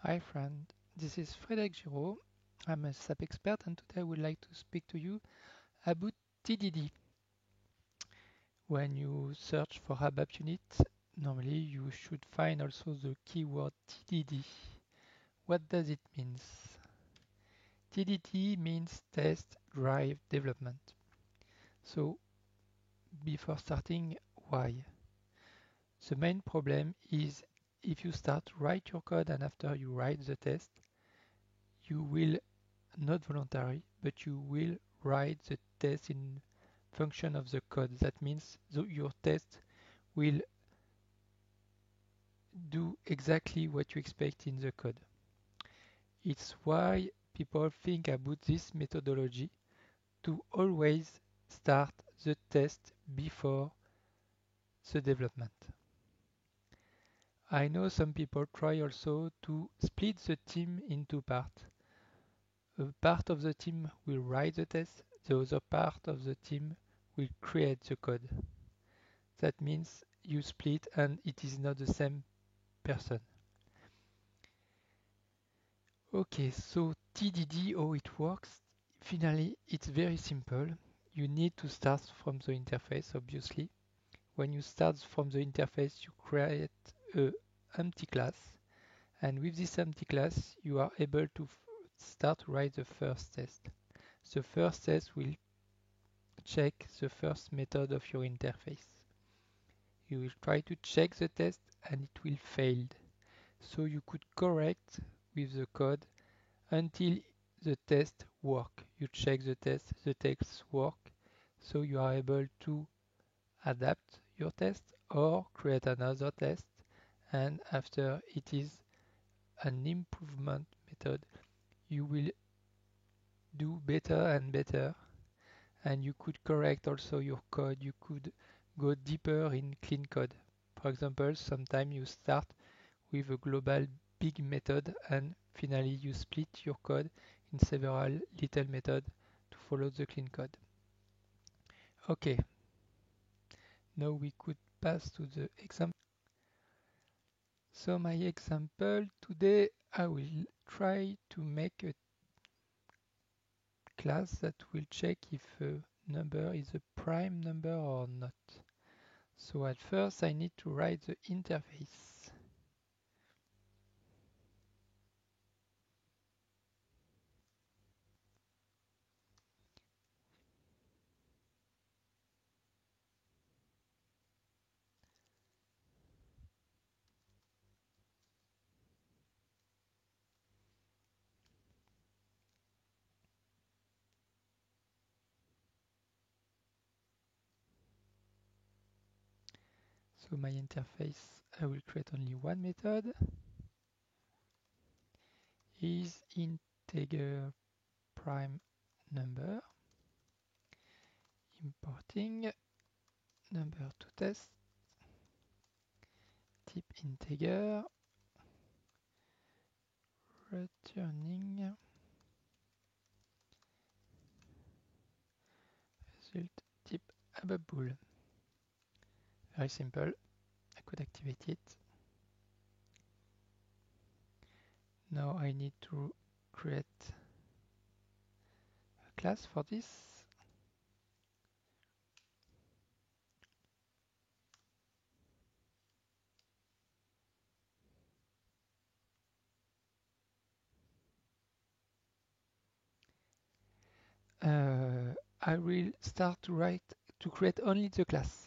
Hi friend, this is Frédéric Giraud. I'm a SAP expert and today I would like to speak to you about TDD. When you search for ABAP unit, normally you should find also the keyword TDD. What does it mean? TDD means Test Drive Development. So before starting, why? The main problem is if you start to write your code and after you write the test, you will not voluntary, but you will write the test in function of the code. That means your test will do exactly what you expect in the code. It's why people think about this methodology to always start the test before the development. I know some people try also to split the team into parts. A part of the team will write the test, the other part of the team will create the code. That means you split and it is not the same person. Okay, so TDD, how it works? Finally, it's very simple. You need to start from the interface, obviously. When you start from the interface, you create a empty class. And with this empty class, you are able to start to write the first test. The first test will check the first method of your interface. You will try to check the test and it will fail. So you could correct with the code until the test work. You check the test work, so you are able to adapt your test or create another test, and after it is an improvement method, you will do better and better, and you could correct also your code. You could go deeper in clean code. For example, sometimes you start with a global big method and finally you split your code in several little methods to follow the clean code. Okay, now we could pass to the example. So my example today, I will try to make a class that will check if a number is a prime number or not. So at first I need to write the interface. So my interface, I will create only one method, is integer prime number, importing number to test, type integer, returning result type ABAP. Very simple, I could activate it. Now I need to create a class for this. I will start to create only the class.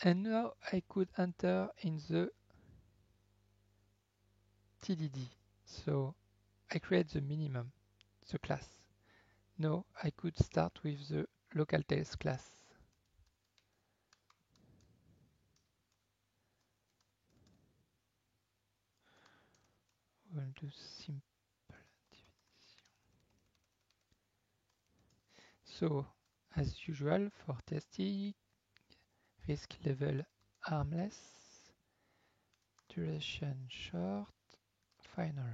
And now I could enter in the TDD. So I create the minimum, the class. Now I could start with the local test class. We'll do simple definition. So as usual for testing, risk level harmless, duration short, final.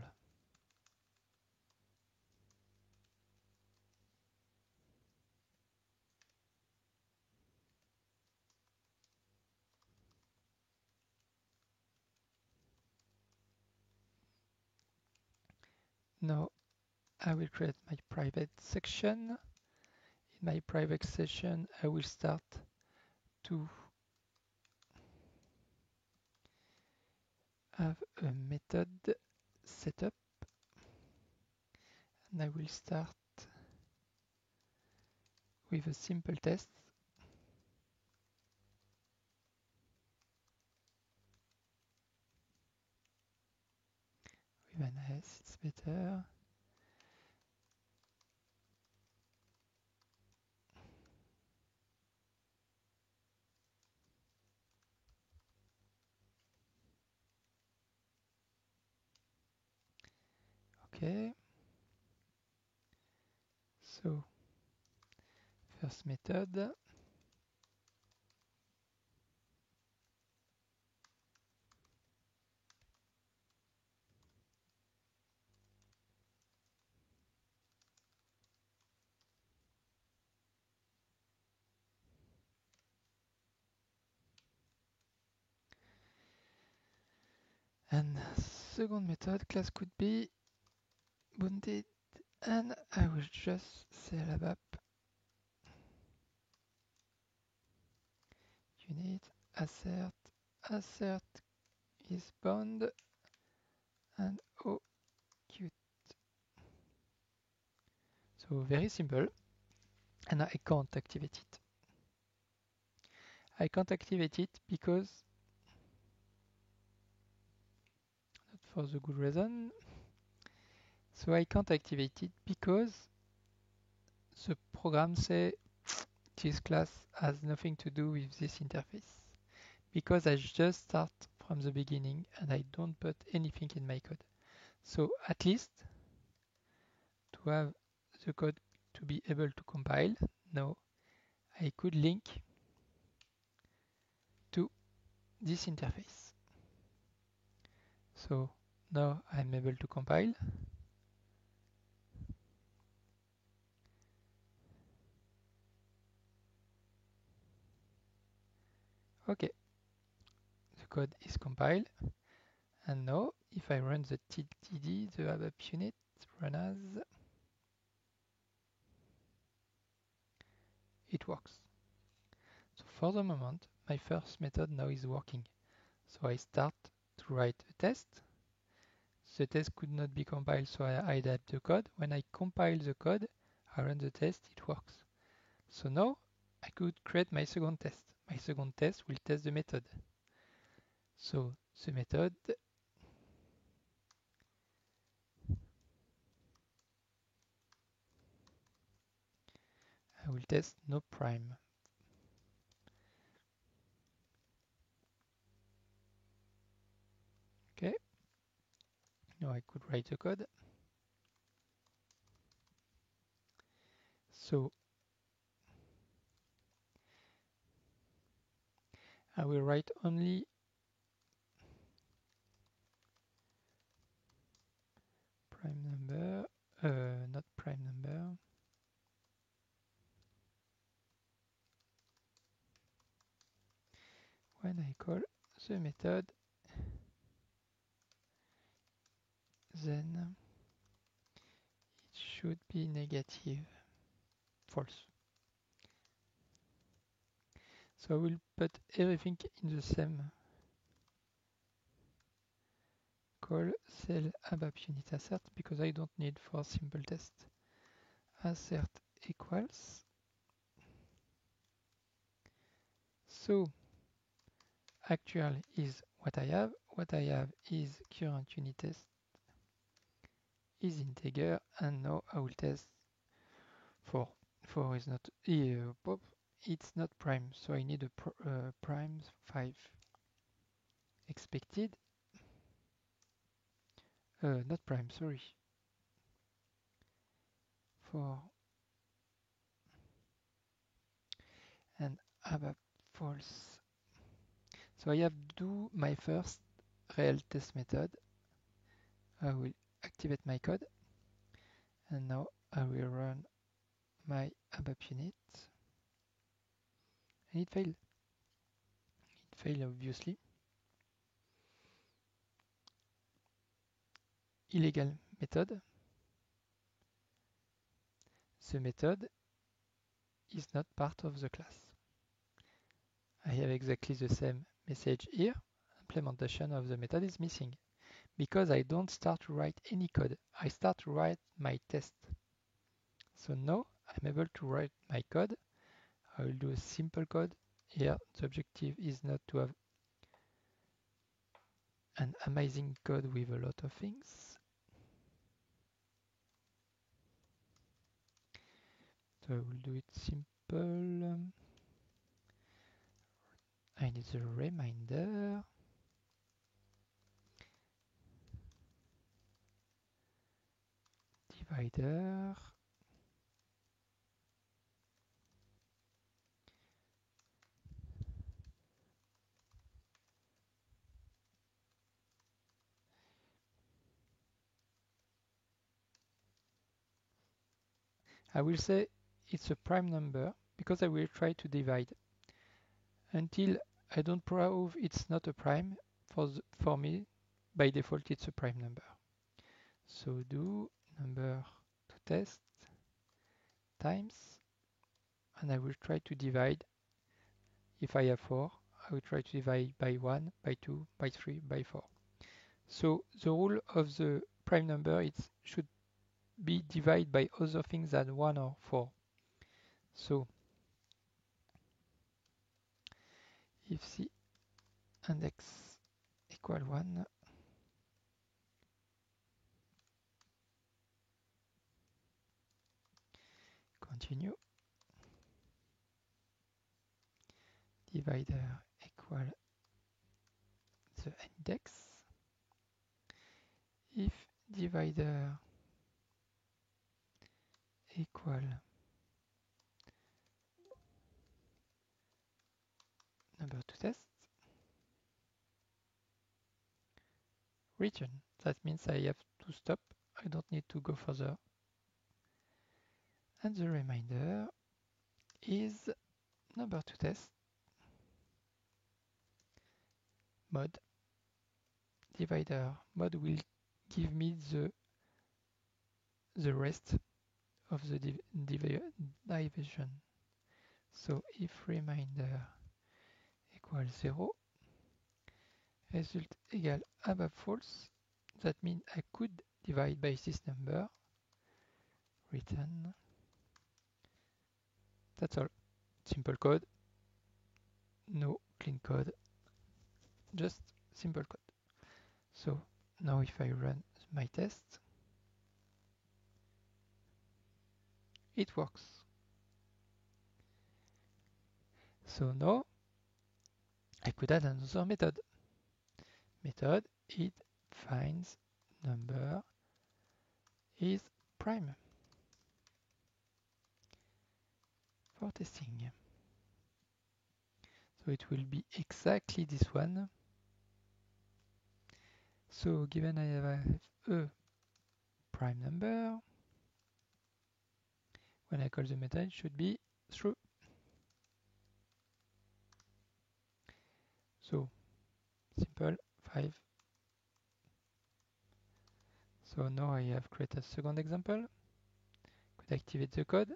Now I will create my private section. In my private section, I will start to have a method setup, and I will start with a simple test. With an S, it's better. Okay. So first method. And second method class could be bounded, and I will just say labap unit assert is bound and oh cute. So very simple, and I can't activate it. I can't activate it because not for the good reason. So I can't activate it because the program say this class has nothing to do with this interface. Because I just start from the beginning and I don't put anything in my code. So at least to have the code to be able to compile, now I could link to this interface. So now I'm able to compile. Okay, the code is compiled. And now if I run the TTD, the ABAP unit run as, it works. So for the moment, my first method now is working. So I start to write a test. The test could not be compiled, so I adapt the code. When I compile the code, I run the test, it works. So now I could create my second test. My second test will test the method. So the method I will test no prime. Okay. Now I could write the code. So I will write only prime number, not prime number. When I call the method, then it should be negative, false. So I will put everything in the same call cell ABAP unit assert because I don't need for simple test. Assert equals. So actual is what I have. What I have is current unit test is integer, and now I will test 4. 4 is not pop. It's not prime, so I need a prime 5 expected. Not prime, sorry. 4 and ABAP false. So I have to do my first real test method. I will activate my code, and now I will run my ABAP unit, and it failed. It failed obviously. Illegal method. the method is not part of the class. I have exactly the same message here. Implementation of the method is missing because I don't start to write any code. I start to write my test. So now I'm able to write my code. I will do a simple code. Here the objective is not to have an amazing code with a lot of things. So I will do it simple. I need a reminder. Divider. I will say it's a prime number because I will try to divide. Until I don't prove it's not a prime, for me, by default, it's a prime number. So do number to test times, and I will try to divide. If I have 4, I will try to divide by 1, by 2, by 3, by 4. So the rule of the prime number it should be divided by other things than 1 or 4. So if the index equal 1, continue, divider equal the index, if divider equal number to test, return. That means I have to stop. I don't need to go further. And the remainder is number to test mod. Divider mod will give me the rest of the division. So if remainder equals 0, result equal above false, that means I could divide by this number, return. That's all. Simple code, no clean code, just simple code. So now if I run my test, it works. So now I could add another method. Method it finds number is prime for testing. So it will be exactly this one. So given I have a prime number, when I call the method it should be true. So simple 5. So now I have created a second example. Could activate the code.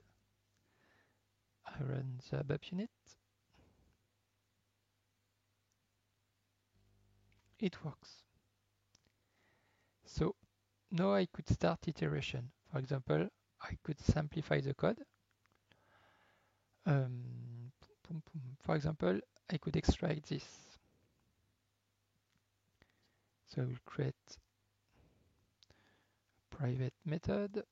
I run the ABAP unit. It works. So now I could start iteration. For example, I could simplify the code. For example, I could extract this. So I will create a private method.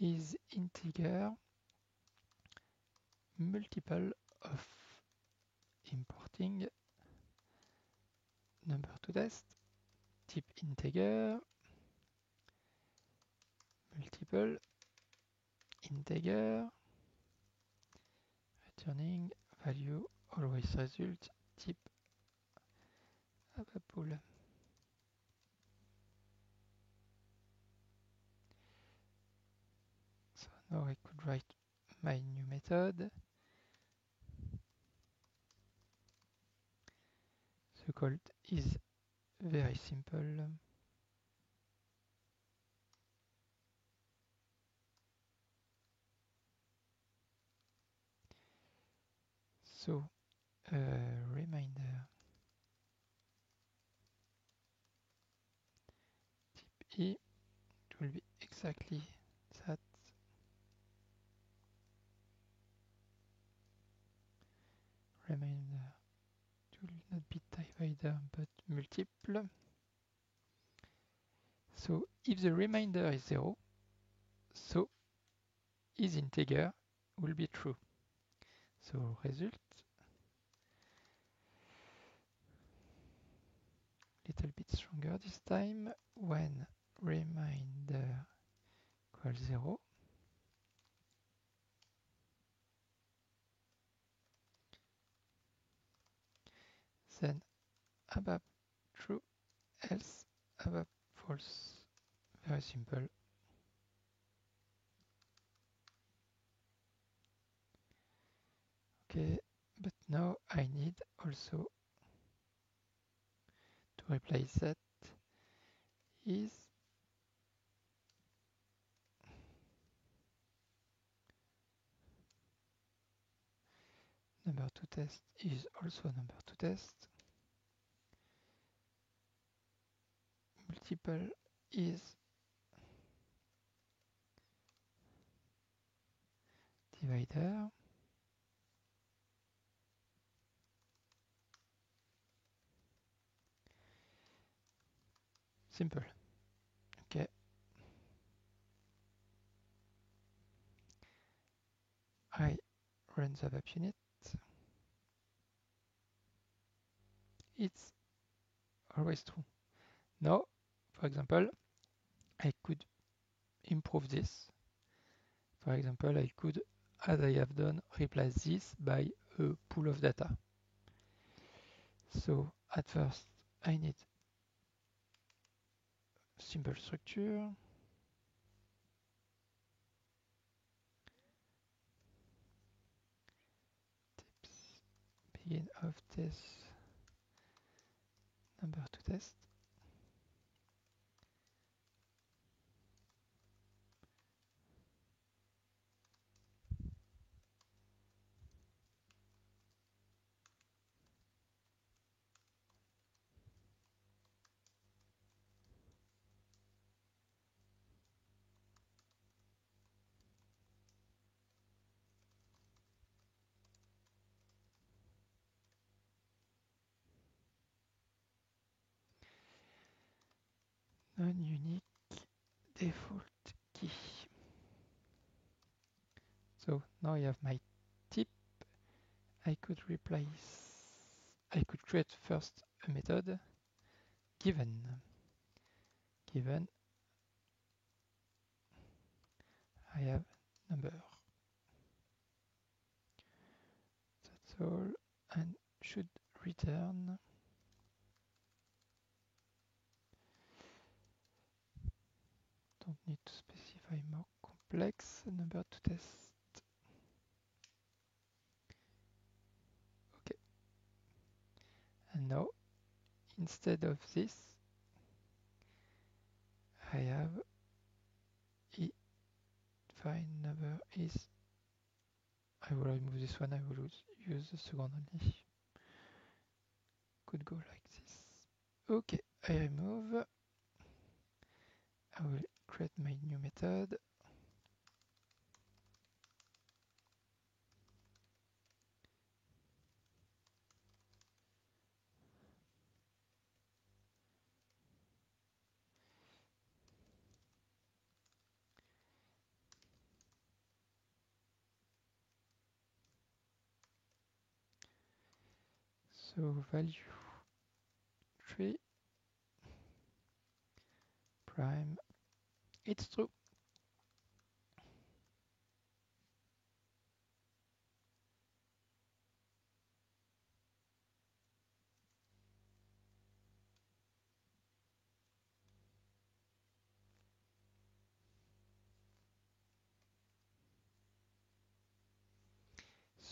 Is integer multiple of importing number to test type integer multiple integer returning value always result type ABAP. Now I could write my new method. The code is very simple. So, reminder type E, it will be exactly that. Reminder, it will not be divider but multiple. So if the remainder is 0, so is integer will be true. So result, little bit stronger this time, when remainder equals 0, then above true, else above false. Very simple. Okay, but now I need also to replace that is number to test is also number to test. Multiple is divider. Simple. Okay. I run the web unit. It's always true. Now, for example, I could improve this. For example, I could, as I have done, replace this by a pool of data. So at first, I need simple structure. Tips, begin of test, number to test. Non-unique default key. So now I have my tip. I could create first a method given. I have number. That's all, and should return don't need to specify more complex number to test. Okay. And now, instead of this, I have find number is, I will remove this one, I will use the second only. Could go like this. Okay, I remove. I will create my new method. So value 3 prime, it's true.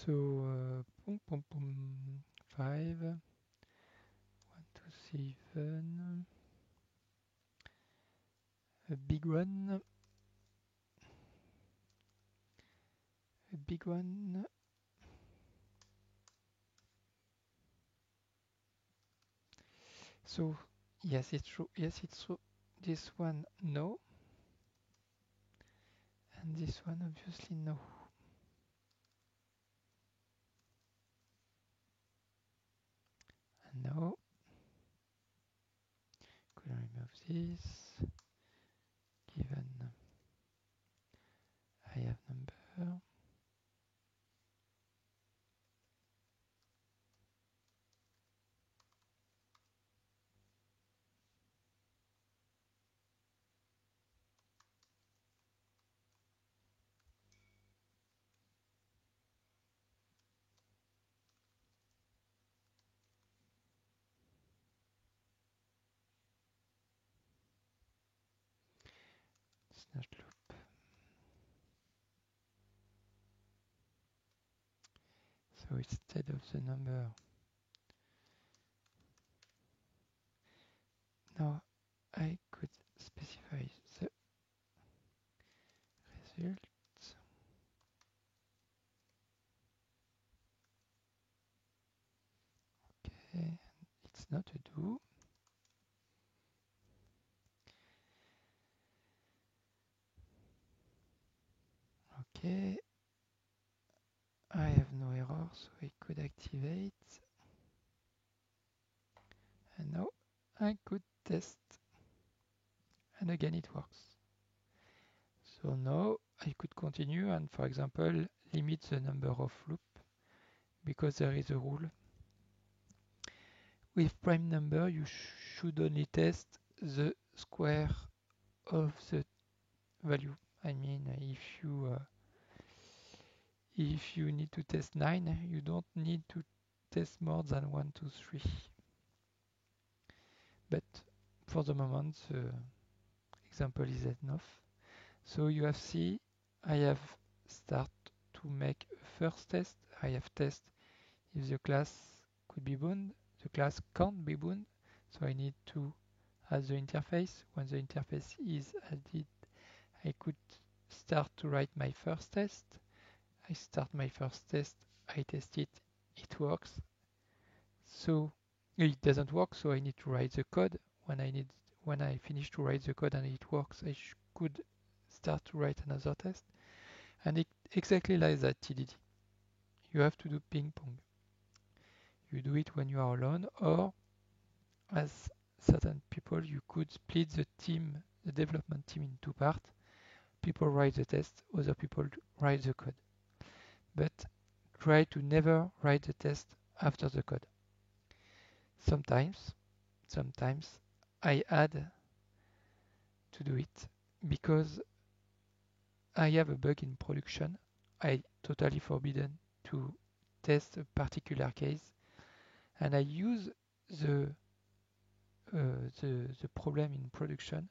So, boom, boom, boom, 5, 1, 2, 7, a big one, a big one. So, yes, it's true. Yes, it's true. This one, no. And this one, obviously, no. And no. Could remove this. Given I have number. Snatch loop. So instead of the number, now I could specify the result. Okay, it's not a do. Okay, I have no error, so I could activate. And now I could test. And again it works. So now I could continue and, for example, limit the number of loop, because there is a rule. With prime number, you should only test the square of the value. I mean, if you need to test 9, you don't need to test more than 1, 2, 3. But for the moment, the example is enough. So you have see, I have start to make a first test. I have test if the class could be bound, the class can't be bound. So I need to add the interface. When the interface is added, I could start to write my first test. I start my first test, I test it, it works. So it doesn't work, so I need to write the code. When I finish to write the code and it works, I could start to write another test. And exactly like that, TDD. You have to do ping pong. You do it when you are alone, or as certain people, you could split the team, the development team, in two parts. People write the test, other people write the code. But try to never write the test after the code. Sometimes I add to do it because I have a bug in production. I totally forbidden to test a particular case, and I use the the problem in production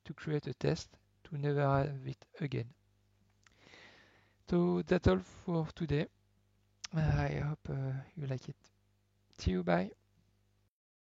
to create a test to never have it again. So that's all for today. I hope you like it. See you, bye.